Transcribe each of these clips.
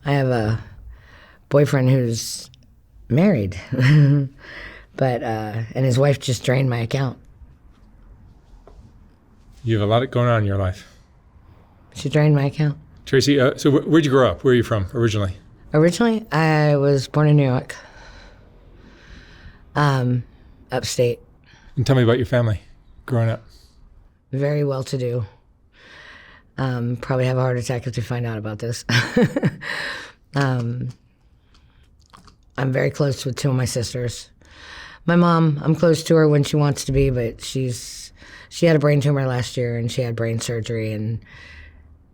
I have a boyfriend who's married, but and his wife just drained my account. You have a lot going on in your life. She drained my account. Tracy, so where'd you grow up? Where are you from originally? Originally, I was born in New York, upstate. And tell me about your family growing up. Very well-to-do. Probably have a heart attack if they find out about this. I'm very close with two of my sisters. My mom, I'm close to her when she wants to be, but she had a brain tumor last year and she had brain surgery, and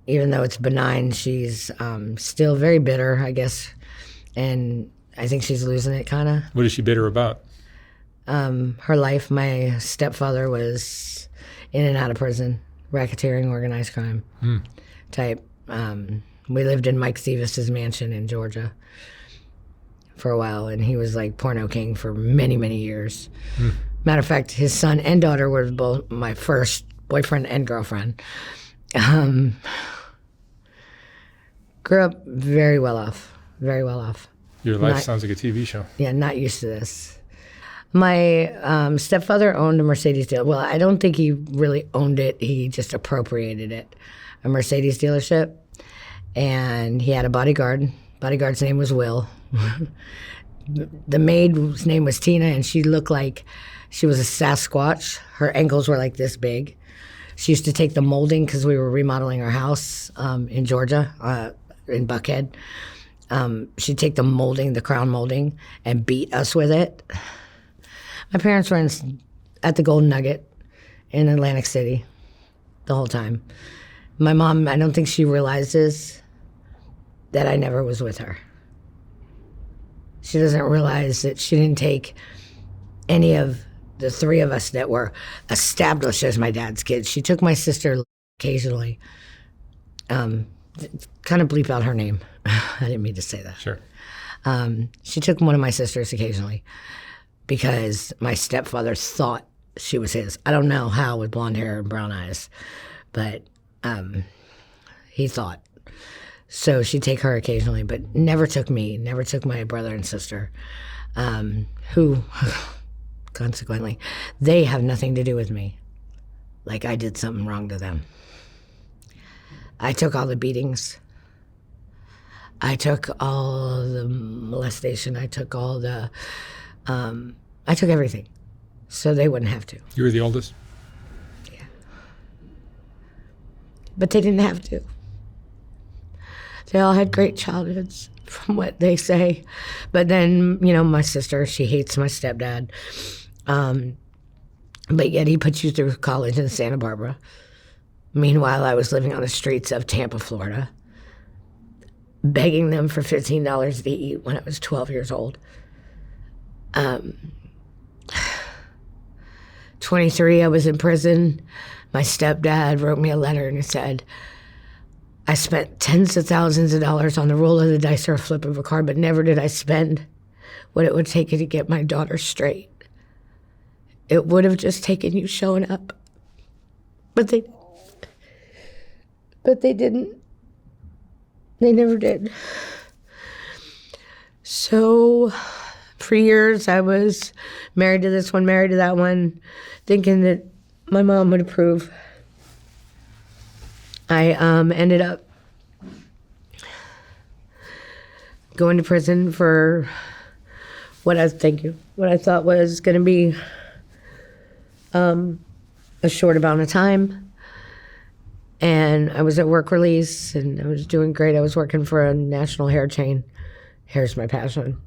even though it's benign, she's still very bitter, I guess, and I think she's losing it, kind of. What is she bitter about? Her life. My stepfather was in and out of prison, racketeering, organized crime type. We lived in Mike Stevens' mansion in Georgia for a while, and he was like porno king for many, many years. Matter of fact, his son and daughter were both my first boyfriend and girlfriend. Grew up very well off, very well off. Your life sounds like a TV show. Yeah, not used to this. My stepfather owned a Mercedes dealership. Well, I don't think he really owned it. He just appropriated it, a Mercedes dealership. And he had a bodyguard. Bodyguard's name was Will. The maid's name was Tina, and she looked like she was a Sasquatch. Her ankles were like this big. She used to take the molding because we were remodeling our house in Georgia, in Buckhead. She'd take the molding, the crown molding, and beat us with it. My parents were at the Golden Nugget in Atlantic City the whole time. My mom, I don't think she realizes that I never was with her. She doesn't realize that she didn't take any of the three of us that were established as my dad's kids. She took my sister occasionally. Kind of bleep out her name. I didn't mean to say that. Sure. She took one of my sisters occasionally because my stepfather thought she was his. I don't know how, with blonde hair and brown eyes, but he thought. So she'd take her occasionally, but never took me, never took my brother and sister, who, consequently, they have nothing to do with me. Like I did something wrong to them. I took all the beatings. I took all the molestation. I took all the, I took everything. So they wouldn't have to. You were the oldest? Yeah. But they didn't have to. They all had great childhoods, from what they say. But then, you know, my sister, she hates my stepdad. But yet he put you through college in Santa Barbara. Meanwhile, I was living on the streets of Tampa, Florida, begging them for $15 to eat when I was 12 years old. 23, I was in prison. My stepdad wrote me a letter and it said, I spent tens of thousands of dollars on the roll of the dice or a flip of a card, but never did I spend what it would take to get my daughter straight. It would have just taken you showing up. But they didn't. They never did. So for years I was married to this one, married to that one, thinking that my mom would approve. I ended up going to prison for what I thought was going to be a short amount of time. And I was at work release, and I was doing great. I was working for a national hair chain. Hair's my passion,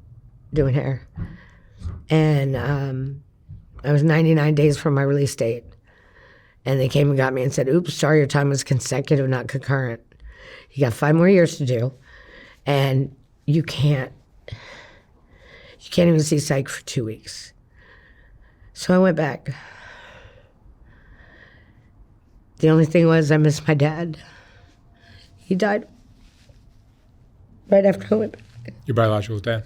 doing hair. And I was 99 days from my release date. And they came and got me and said, oops, sorry, your time was consecutive, not concurrent. You got 5 more years to do, and you can't even see psych for 2 weeks. So I went back. The only thing was I missed my dad. He died right after I went back. Your biological dad?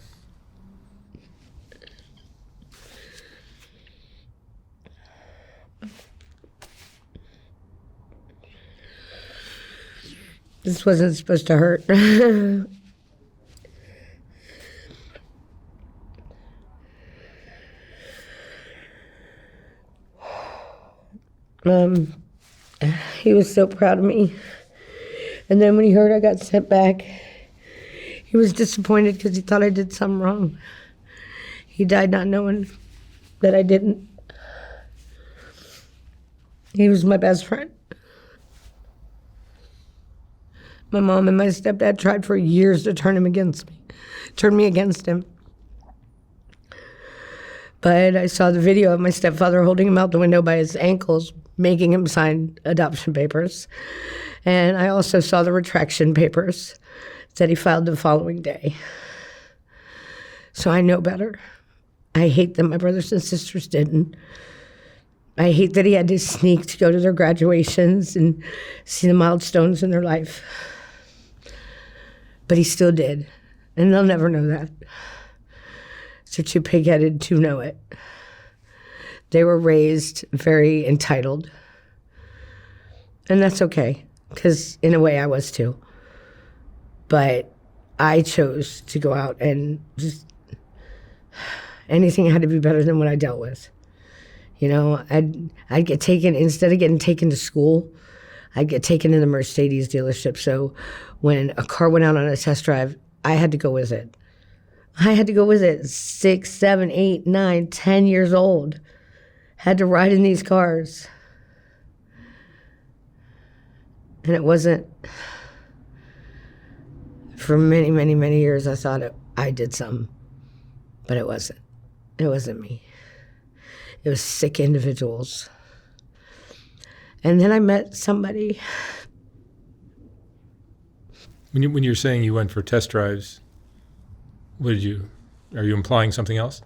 This wasn't supposed to hurt. He was so proud of me. And then when he heard I got sent back, he was disappointed because he thought I did something wrong. He died not knowing that I didn't. He was my best friend. My mom and my stepdad tried for years to turn me against him. But I saw the video of my stepfather holding him out the window by his ankles, making him sign adoption papers. And I also saw the retraction papers that he filed the following day. So I know better. I hate that my brothers and sisters didn't. I hate that he had to sneak to go to their graduations and see the milestones in their life. But he still did. And they'll never know that. They're too pig-headed to know it. They were raised very entitled. And that's okay, because in a way I was too. But I chose to go out and just, anything had to be better than what I dealt with. You know, I'd get taken, instead of getting taken to school, I'd get taken to the Mercedes dealership. So when a car went out on a test drive, I had to go with it. I had to go with it 6, 7, 8, 9, 10 years old. Had to ride in these cars. And it wasn't, for many, many, many years, I thought I did something. But it wasn't. It wasn't me. It was sick individuals. And then I met somebody. When you're saying you went for test drives, are you implying something else?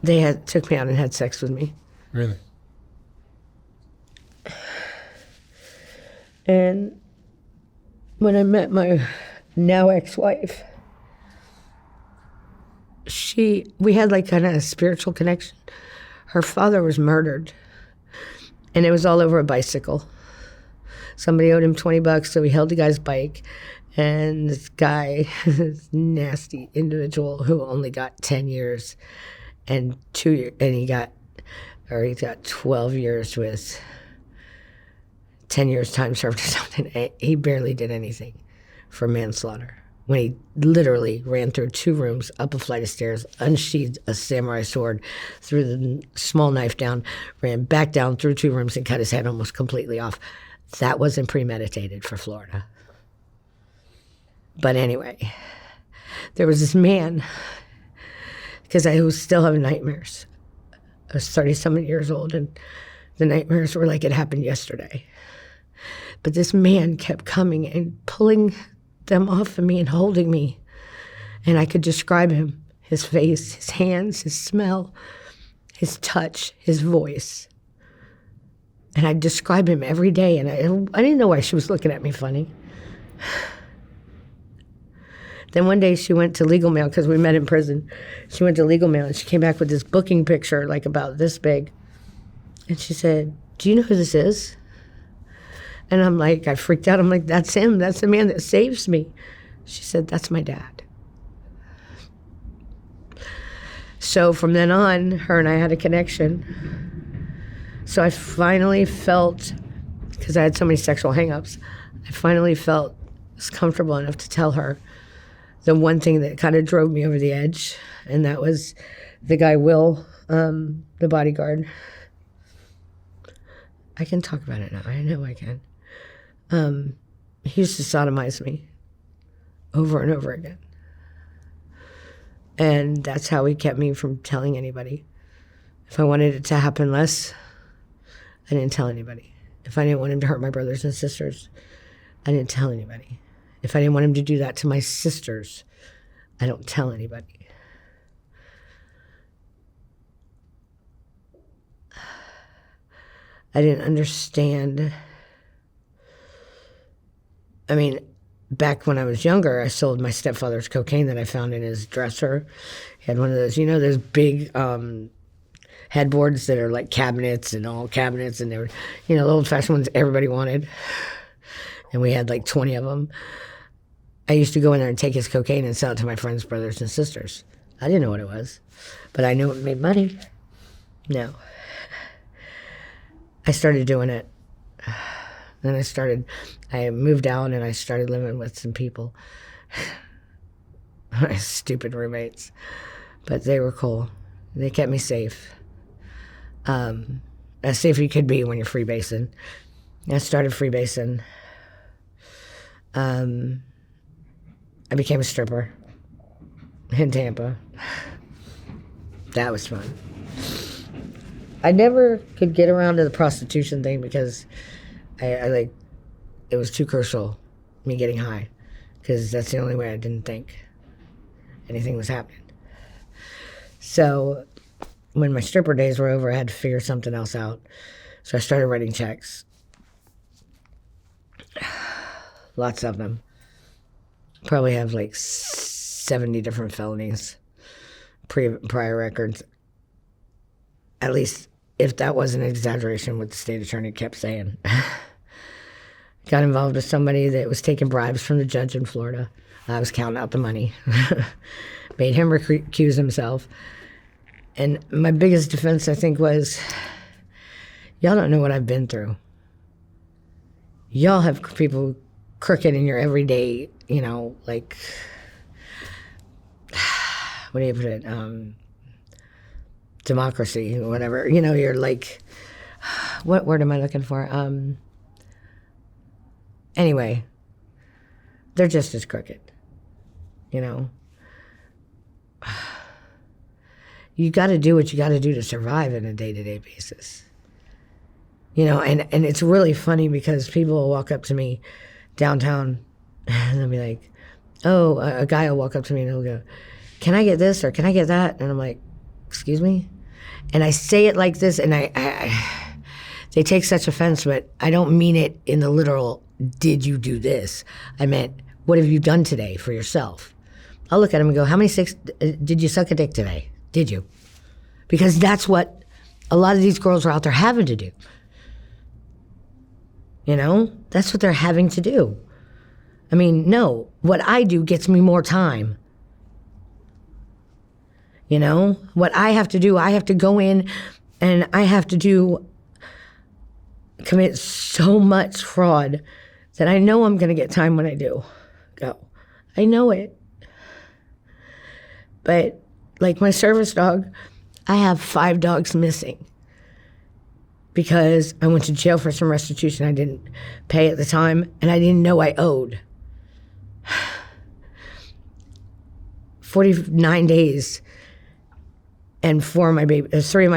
They took me out and had sex with me. Really? And when I met my now ex-wife, we had like kind of a spiritual connection. Her father was murdered, and it was all over a bicycle. Somebody owed him $20, so he held the guy's bike, and this guy, this nasty individual who only got 10 years and 2 years, and he got 12 years with 10 years time served or something. He barely did anything for manslaughter. When he literally ran through 2 rooms, up a flight of stairs, unsheathed a samurai sword, threw the small knife down, ran back down through 2 rooms and cut his head almost completely off. That wasn't premeditated for Florida. But anyway, there was this man, because I was still having nightmares. I was 30-something years old, and the nightmares were like it happened yesterday. But this man kept coming and pulling them off of me and holding me. And I could describe him, his face, his hands, his smell, his touch, his voice. And I'd describe him every day, and I didn't know why she was looking at me funny. Then one day she went to legal mail, because we met in prison. She went to legal mail, and she came back with this booking picture, like about this big. And she said, "Do you know who this is?" And I'm like, I freaked out. I'm like, "That's him. That's the man that saves me." She said, "That's my dad." So from then on, her and I had a connection. So I finally felt, because I had so many sexual hang-ups, I finally felt comfortable enough to tell her the one thing that kind of drove me over the edge, and that was the guy Will, the bodyguard. I can talk about it now. I know I can. He used to sodomize me over and over again. And that's how he kept me from telling anybody. If I wanted it to happen less, I didn't tell anybody. If I didn't want him to hurt my brothers and sisters, I didn't tell anybody. If I didn't want him to do that to my sisters, I don't tell anybody. I didn't understand. I mean, back when I was younger, I sold my stepfather's cocaine that I found in his dresser. He had one of those, those big headboards that are like cabinets and all cabinets, and they were, the old-fashioned ones everybody wanted. And we had like 20 of them. I used to go in there and take his cocaine and sell it to my friends' brothers and sisters. I didn't know what it was, but I knew it made money. No. I started doing it. Then I moved out and I started living with some people. My stupid roommates. But they were cool. They kept me safe. As safe as you could be when you're freebasing. I started freebasing. I became a stripper in Tampa. That was fun. I never could get around to the prostitution thing because I it was too crucial, me getting high, because that's the only way I didn't think anything was happening. So when my stripper days were over, I had to figure something else out. So I started writing checks. Lots of them. Probably have like 70 different felonies, prior records. At least, if that wasn't an exaggeration, what the state attorney kept saying. Got involved with somebody that was taking bribes from the judge in Florida. I was counting out the money. Made him recuse himself. And my biggest defense, I think, was, y'all don't know what I've been through. Y'all have people crooked in your everyday, like, what do you put it? Democracy, or whatever. You're like, what word am I looking for? Anyway, they're just as crooked, You got to do what you got to do to survive on a day-to-day basis. And it's really funny because people will walk up to me downtown and they'll be like, oh, a guy will walk up to me and he'll go, can I get this or can I get that? And I'm like, excuse me? And I say it like this, and they take such offense, but I don't mean it in the literal, did you do this? I meant, what have you done today for yourself? I'll look at him and go, how many did you suck a dick today? Did you? Because that's what a lot of these girls are out there having to do. That's what they're having to do. I mean, no, what I do gets me more time. What I have to do, I have to go in and I have to commit so much fraud that I know I'm going to get time when I do go. I know it. But like my service dog, I have 5 dogs missing because I went to jail for some restitution I didn't pay at the time and I didn't know I owed. 49 days. And 3 of my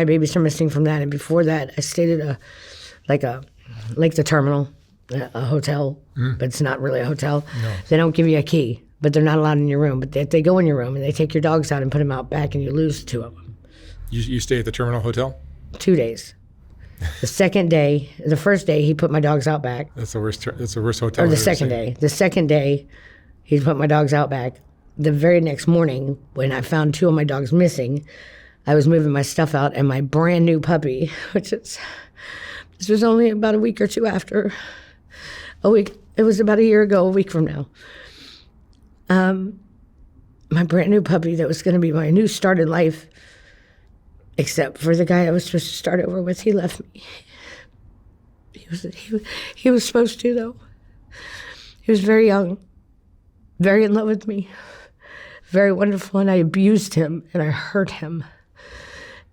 babies are missing from that. And before that, I stayed at the terminal, a hotel, but it's not really a hotel. No. They don't give you a key, but they're not allowed in your room. But they go in your room and they take your dogs out and put them out back, and you lose 2 of them. You stay at the terminal hotel? 2 days. The first day, he put my dogs out back. That's the worst hotel. Or the second day. The second day, he put my dogs out back. The very next morning, when I found 2 of my dogs missing, I was moving my stuff out, and my brand new puppy, this was only about a week or 2 after, it was about a year ago, a week from now. My brand new puppy that was going to be my new start in life, except for the guy I was supposed to start over with, he left me. He was supposed to, though. He was very young, very in love with me, very wonderful, and I abused him, and I hurt him.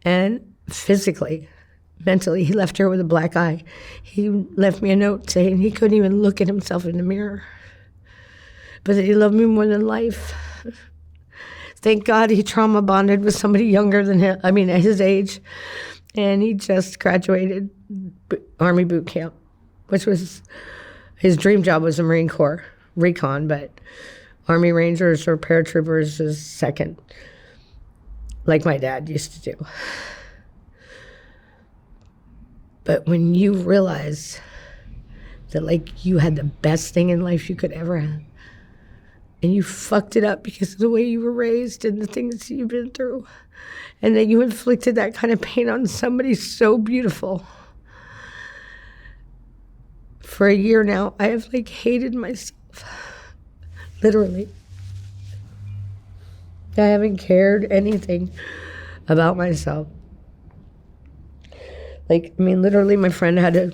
And physically, mentally, he left here with a black eye. He left me a note saying he couldn't even look at himself in the mirror, but that he loved me more than life. Thank God he trauma bonded with somebody younger than him, at his age. And he just graduated Army boot camp, which was, his dream job was the Marine Corps, recon, but Army Rangers or paratroopers is second, like my dad used to do. But when you realize that you had the best thing in life you could ever have, and you fucked it up because of the way you were raised and the things you've been through, and that you inflicted that kind of pain on somebody so beautiful. For a year now, I have hated myself. Literally. I haven't cared anything about myself. Like, I mean, literally my friend had to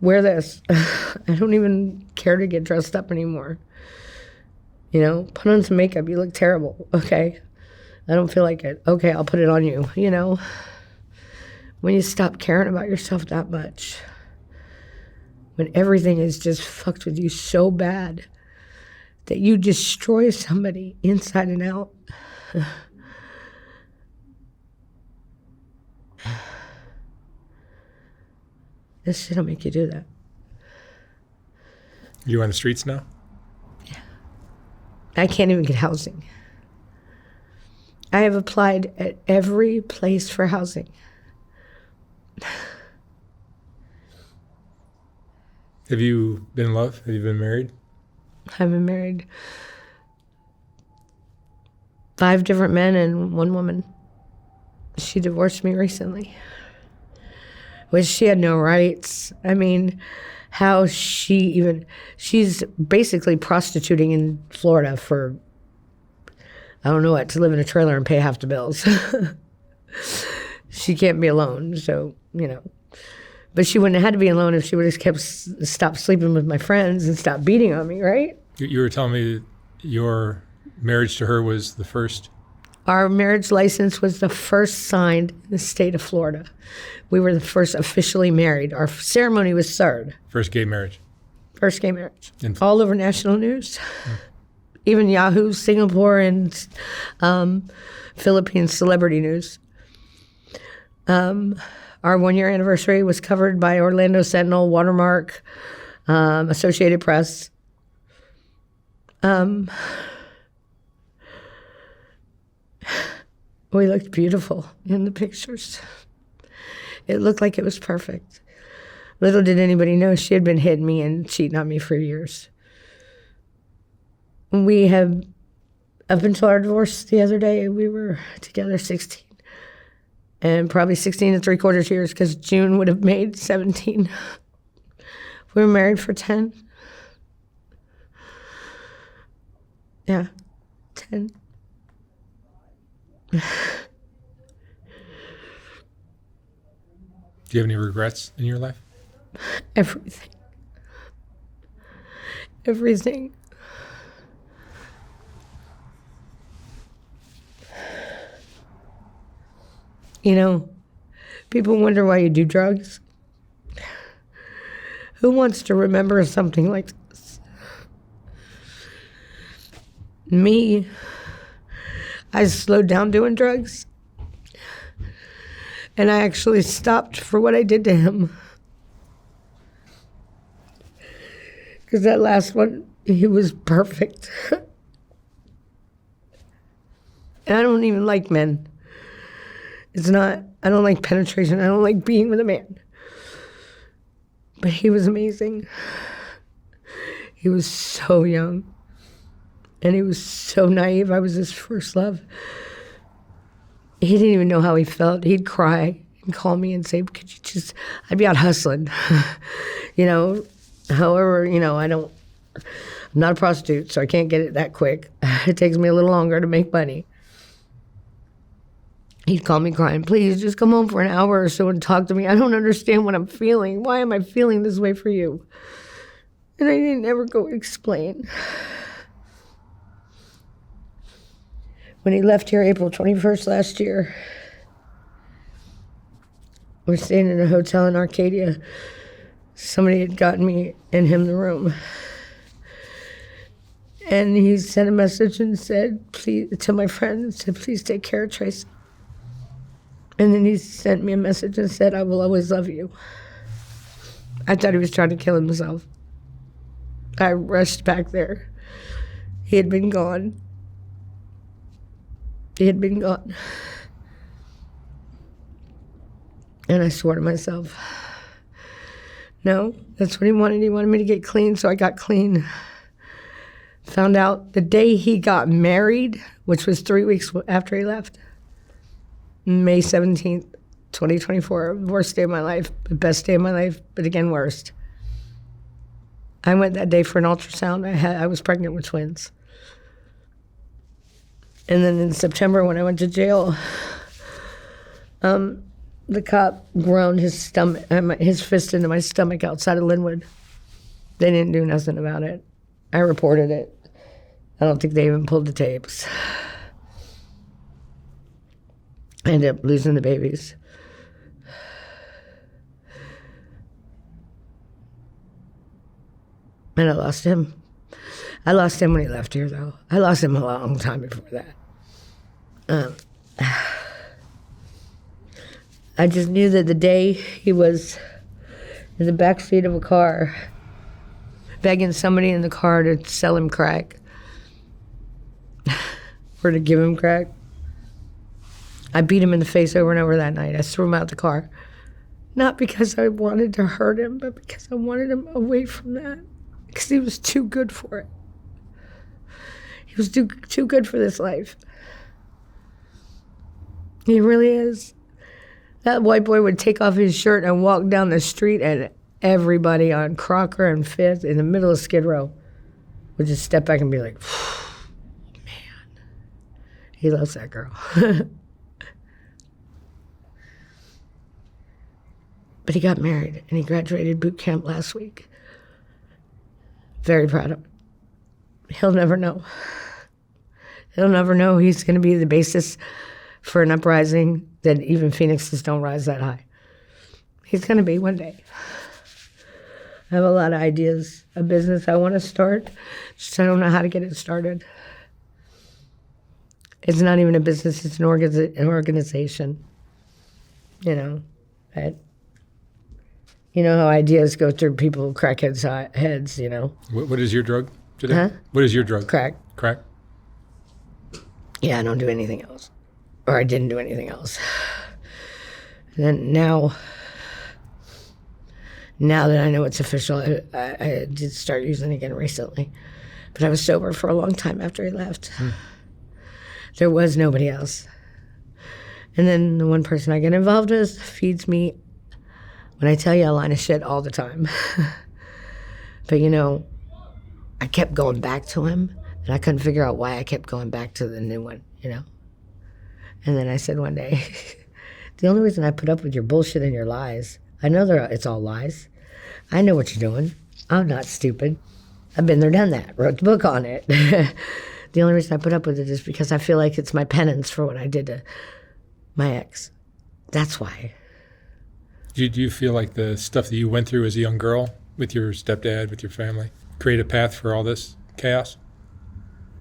wear this. I don't even care to get dressed up anymore. You know, put on some makeup. You look terrible. Okay. I don't feel like it. Okay, I'll put it on you. You know, when you stop caring about yourself that much, when everything is just fucked with you so bad that you destroy somebody inside and out. This shit'll make you do that. You on the streets now? Yeah. I can't even get housing. I have applied at every place for housing. Have you been in love? Have you been married? I've been married 5 different men and 1 woman. She divorced me recently. Which she had no rights. I mean, how she's basically prostituting in Florida for, I don't know what, to live in a trailer and pay half the bills. She can't be alone, so, you know. But she wouldn't have had to be alone if she would have stopped sleeping with my friends and stopped beating on me, right? You were telling me that your marriage to her was the first? Our marriage license was the first signed in the state of Florida. We were the first officially married. Our ceremony was third. First gay marriage? First gay marriage. All over national news. Even Yahoo, Singapore, and Philippines celebrity news. Our 1-year anniversary was covered by Orlando Sentinel, Watermark, Associated Press. We looked beautiful in the pictures. It looked like it was perfect. Little did anybody know she had been hitting me and cheating on me for years. We have, up until our divorce the other day, we were together 16. And probably 16 3/4 years, because June would have made 17. We were married for 10. Yeah, 10. Do you have any regrets in your life? Everything. Everything. You know, people wonder why you do drugs. Who wants to remember something like this? Me, I slowed down doing drugs. And I actually stopped for what I did to him. Because that last one, he was perfect. And I don't even like men. It's not, I don't like penetration. I don't like being with a man. But he was amazing. He was so young. And he was so naive. I was his first love. He didn't even know how he felt. He'd cry and call me and say, could you just, I'd be out hustling. You know, however, you know, I'm not a prostitute, so I can't get it that quick. It takes me a little longer to make money. He'd call me crying, please just come home for an hour or so and talk to me. I don't understand what I'm feeling. Why am I feeling this way for you? And I didn't ever go explain. When he left here April 21st last year, we're staying in a hotel in Arcadia. Somebody had gotten me and him the room. And he sent a message and said, please, to my friend, and said, please take care of Tracy. And then he sent me a message and said, I will always love you. I thought he was trying to kill himself. I rushed back there. He had been gone. He had been gone. And I swore to myself, no, that's what he wanted. He wanted me to get clean, so I got clean. Found out the day he got married, which was 3 weeks after he left, May 17th, 2024, worst day of my life, the best day of my life, but again, worst. I went that day for an ultrasound. I was pregnant with twins. And then in September, when I went to jail, The cop ground his fist into my stomach outside of Linwood. They didn't do nothing about it. I reported it. I don't think they even pulled the tapes. I ended up losing the babies. And I lost him. I lost him when he left here, though. I lost him a long time before that. I just knew that the day he was in the back seat of a car, begging somebody in the car to sell him crack, or to give him crack, I beat him in the face over and over that night. I threw him out the car. Not because I wanted to hurt him, but because I wanted him away from that. Because he was too good for it. He was too good for this life. He really is. That white boy would take off his shirt and walk down the street, and everybody on Crocker and Fifth in the middle of Skid Row would just step back and be like, man, he loves that girl. But he got married, and he graduated boot camp last week. Very proud of him. He'll never know. He'll never know he's going to be the basis for an uprising that even phoenixes don't rise that high. He's going to be one day. I have a lot of ideas, a business I want to start, just I don't know how to get it started. It's not even a business, it's an organization. You know, you know how ideas go through people, crackheads' heads, you know. What is your drug today? Huh? What is your drug? Crack. Crack? Yeah, I don't do anything else. Or I didn't do anything else. And then now that I know it's official, I did start using it again recently. But I was sober for a long time after he left. There was nobody else. And then the one person I get involved with feeds me, when I tell you, a line of shit all the time. But, you know, I kept going back to him, and I couldn't figure out why I kept going back to the new one, you know? And then I said one day, the only reason I put up with your bullshit and your lies, I know it's all lies. I know what you're doing. I'm not stupid. I've been there, done that, wrote the book on it. The only reason I put up with it is because I feel like it's my penance for what I did to my ex. That's why. Do you feel like the stuff that you went through as a young girl with your stepdad, with your family, create a path for all this chaos?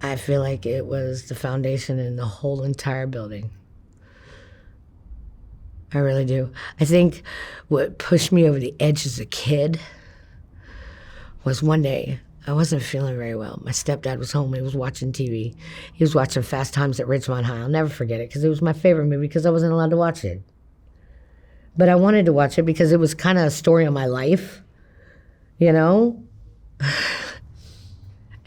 I feel like it was the foundation in the whole entire building. I really do. I think what pushed me over the edge as a kid was one day, I wasn't feeling very well. My stepdad was home. He was watching TV. He was watching Fast Times at Ridgemont High. I'll never forget it because it was my favorite movie because I wasn't allowed to watch it. But I wanted to watch it because it was kind of a story of my life, you know?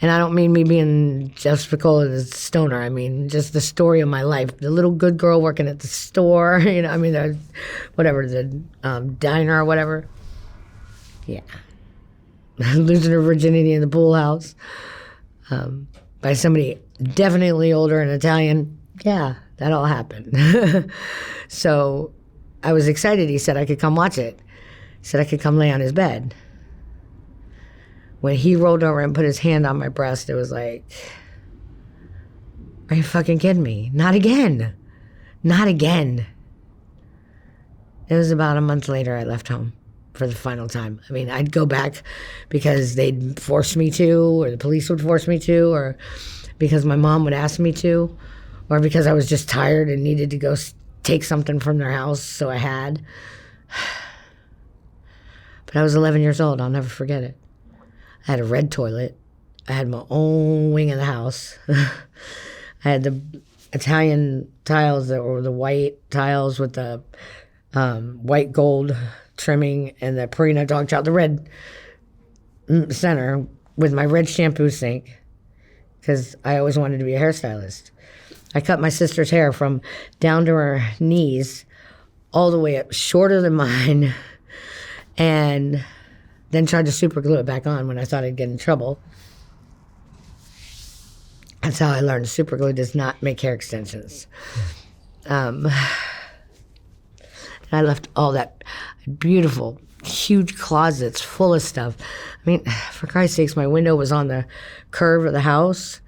And I don't mean me being justifiable as a stoner. I mean just the story of my life. The little good girl working at the store, you know, I mean, the diner or whatever. Yeah. Losing her virginity in the pool house by somebody definitely older and Italian. Yeah, that all happened. So I was excited. He said I could come watch it. He said I could come lay on his bed. When he rolled over and put his hand on my breast, it was like, are you fucking kidding me? Not again. Not again. It was about a month later I left home for the final time. I mean, I'd go back because they'd force me to, or the police would force me to, or because my mom would ask me to, or because I was just tired and needed to go take something from their house, so I had. But I was 11 years old. I'll never forget it. I had a red toilet. I had my own wing in the house. I had the Italian tiles that were the white tiles with the white gold trimming and the Purina dog chow, the red center with my red shampoo sink because I always wanted to be a hairstylist. I cut my sister's hair from down to her knees all the way up, shorter than mine, and then tried to super glue it back on when I thought I'd get in trouble. That's how I learned super glue does not make hair extensions. And And I left all that beautiful, huge closets full of stuff. I mean, for Christ's sakes, my window was on the curve of the house,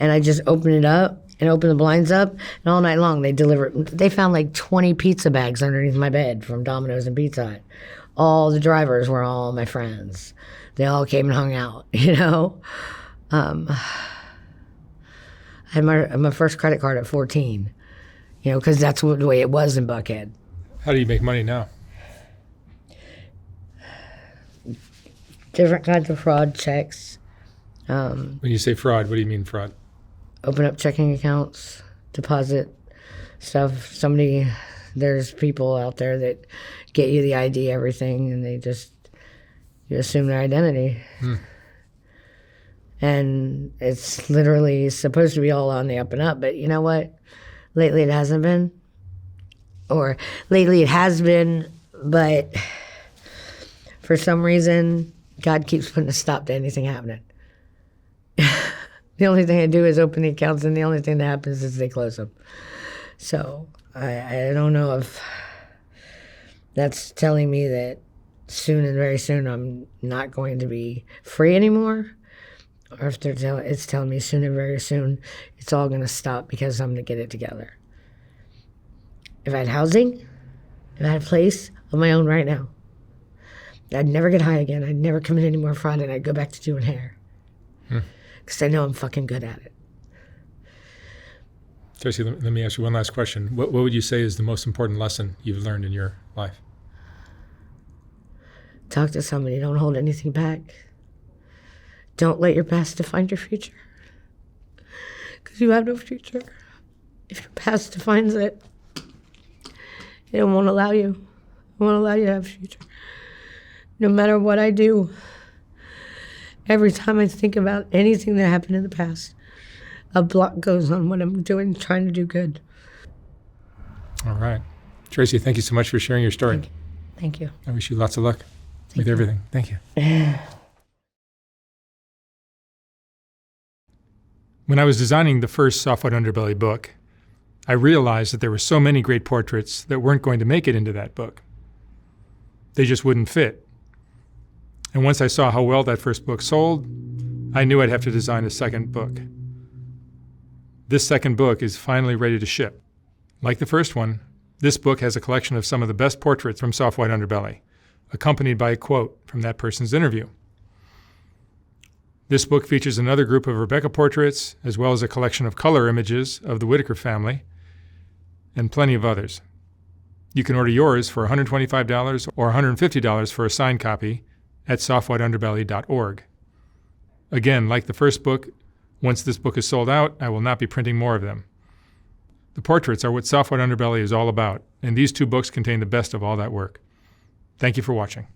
and I just opened it up and opened the blinds up, and all night long they found like 20 pizza bags underneath my bed from Domino's and Pizza Hut. All the drivers were all my friends. They all came and hung out, you know? I had my first credit card at 14, you know, because that's the way it was in Buckhead. How do you make money now? Different kinds of fraud checks. When you say fraud, what do you mean fraud? Open up checking accounts, deposit stuff. There's people out there that get you the ID, everything, and you assume their identity. And it's literally supposed to be all on the up and up, but you know what? Lately it hasn't been. Or lately it has been, but for some reason, God keeps putting a stop to anything happening. The only thing I do is open the accounts, and the only thing that happens is they close them. So I don't know if that's telling me that soon and very soon I'm not going to be free anymore, or if it's telling me soon and very soon it's all going to stop because I'm going to get it together. If I had housing, if I had a place of my own right now, I'd never get high again. I'd never commit any more fraud, and I'd go back to doing hair. Because I know I'm fucking good at it. Tracy, let me ask you one last question. What would you say is the most important lesson you've learned in your life? Talk to somebody. Don't hold anything back. Don't let your past define your future. Because you have no future. If your past defines it, it won't allow you. It won't allow you to have a future. No matter what I do, every time I think about anything that happened in the past, a block goes on what I'm doing, trying to do good. All right. Tracy, thank you so much for sharing your story. Thank you. I wish you lots of luck with everything. Thank you. When I was designing the first Soft White Underbelly book, I realized that there were so many great portraits that weren't going to make it into that book. They just wouldn't fit. And once I saw how well that first book sold, I knew I'd have to design a second book. This second book is finally ready to ship. Like the first one, this book has a collection of some of the best portraits from Soft White Underbelly, accompanied by a quote from that person's interview. This book features another group of Rebecca portraits, as well as a collection of color images of the Whitaker family, and plenty of others. You can order yours for $125 or $150 for a signed copy at softwhiteunderbelly.org. Again, like the first book, once this book is sold out, I will not be printing more of them. The portraits are what Soft White Underbelly is all about, and these two books contain the best of all that work. Thank you for watching.